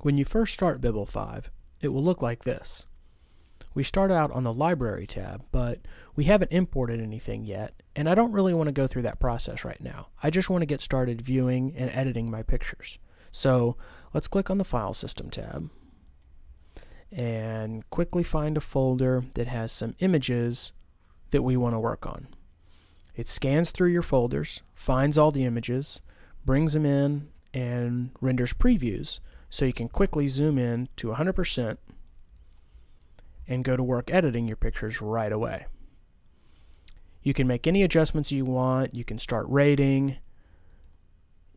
When you first start Bibble 5, it will look like this. We start out on the Library tab, but we haven't imported anything yet, and I don't really want to go through that process right now. I just want to get started viewing and editing my pictures. So let's click on the File System tab and quickly find a folder that has some images that we want to work on. It scans through your folders, finds all the images, brings them in, and renders previews so you can quickly zoom in to 100% and go to work editing your pictures right away. You can make any adjustments you want. You can start rating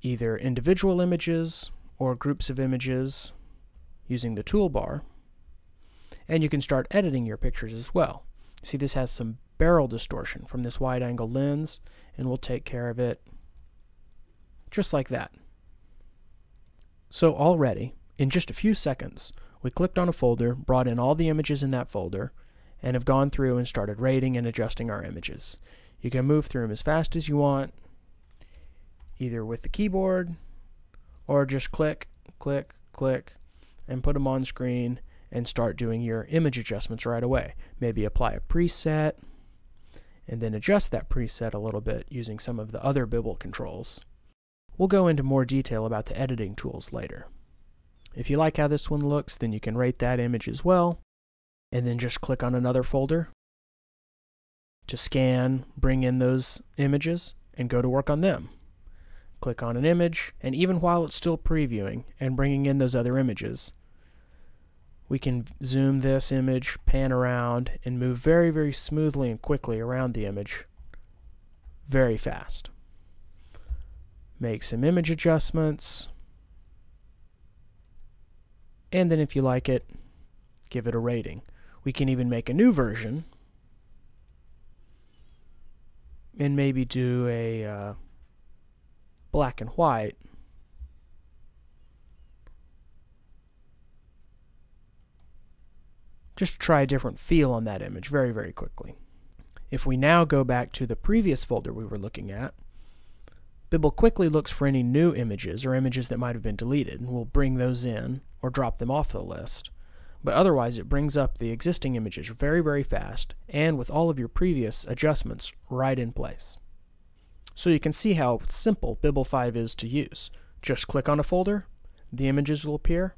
either individual images or groups of images using the toolbar, and you can start editing your pictures as well. See, this has some barrel distortion from this wide-angle lens, and we'll take care of it just like that. So already, in just a few seconds, we clicked on a folder, brought in all the images in that folder, and have gone through and started rating and adjusting our images. You can move through them as fast as you want, either with the keyboard, or just click, click, click, and put them on screen and start doing your image adjustments right away. Maybe apply a preset, and then adjust that preset a little bit using some of the other Bibble controls. We'll go into more detail about the editing tools later. If you like how this one looks, then you can rate that image as well, and then just click on another folder to scan, bring in those images, and go to work on them. Click on an image, and even while it's still previewing and bringing in those other images, we can zoom this image, pan around, and move very, very smoothly and quickly around the image very fast. Make some image adjustments, and then if you like it, give it a rating. We can even make a new version and maybe do a black and white. Just to try a different feel on that image very, very quickly. If we now go back to the previous folder we were looking at, Bibble quickly looks for any new images or images that might have been deleted, and we'll bring those in or drop them off the list. But otherwise, it brings up the existing images very, very fast and with all of your previous adjustments right in place. So you can see how simple Bibble 5 is to use. Just click on a folder, the images will appear,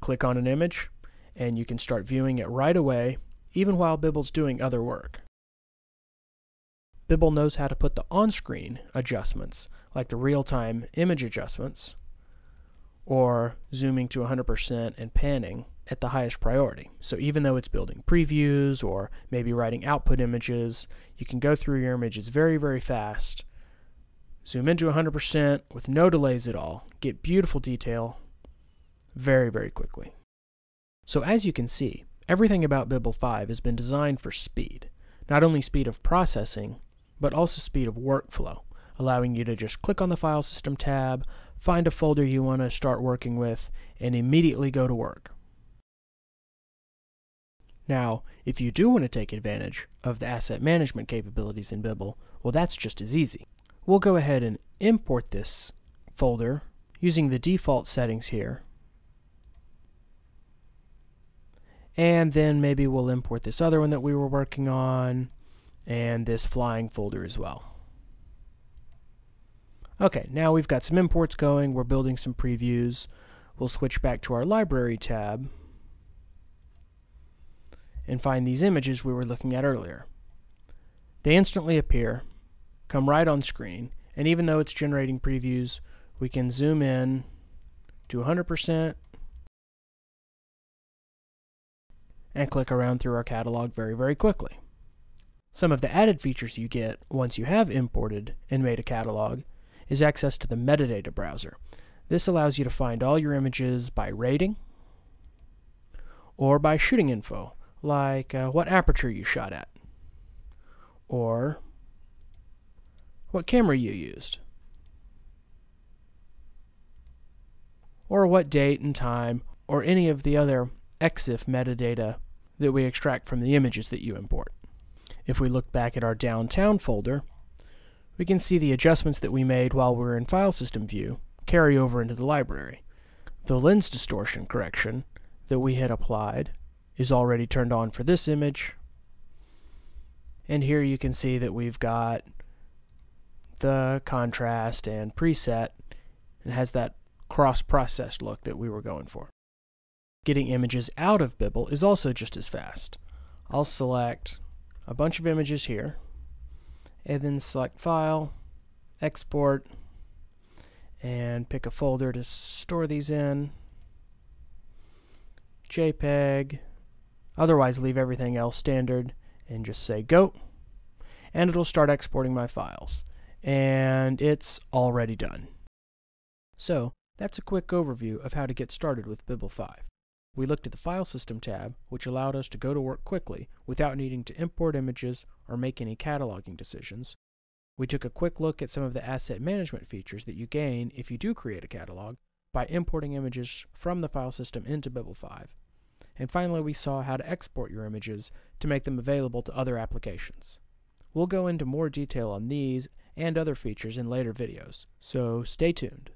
click on an image, and you can start viewing it right away, even while Bibble's doing other work. Bibble knows how to put the on-screen adjustments, like the real-time image adjustments, or zooming to 100% and panning at the highest priority. So even though it's building previews or maybe writing output images, you can go through your images very, very fast, zoom into 100% with no delays at all, get beautiful detail very, very quickly. So as you can see, everything about Bibble 5 has been designed for speed. Not only speed of processing, but also speed of workflow, allowing you to just click on the File System tab, find a folder you want to start working with, and immediately go to work. Now, if you do want to take advantage of the asset management capabilities in Bibble, well, that's just as easy. We'll go ahead and import this folder using the default settings here. And then maybe we'll import this other one that we were working on, and this flying folder as well. Okay, now we've got some imports going, we're building some previews. We'll switch back to our Library tab and find these images we were looking at earlier. They instantly appear, come right on screen, and even though it's generating previews, we can zoom in to 100% and click around through our catalog very, very quickly. Some of the added features you get once you have imported and made a catalog is access to the metadata browser. This allows you to find all your images by rating or by shooting info, like what aperture you shot at, or what camera you used, or what date and time, or any of the other EXIF metadata that we extract from the images that you import. If we look back at our downtown folder, we can see the adjustments that we made while we were in File System view carry over into the library. The lens distortion correction that we had applied is already turned on for this image. And here you can see that we've got the contrast and preset. It has that cross-processed look that we were going for. Getting images out of Bibble is also just as fast. I'll select a bunch of images here, and then select File, Export, and pick a folder to store these in. JPEG. Otherwise, leave everything else standard and just say Go, and it'll start exporting my files. And it's already done. So, that's a quick overview of how to get started with Bibble 5. We looked at the File System tab, which allowed us to go to work quickly without needing to import images or make any cataloging decisions. We took a quick look at some of the asset management features that you gain if you do create a catalog by importing images from the file system into Bibble 5. And finally, we saw how to export your images to make them available to other applications. We'll go into more detail on these and other features in later videos, so stay tuned.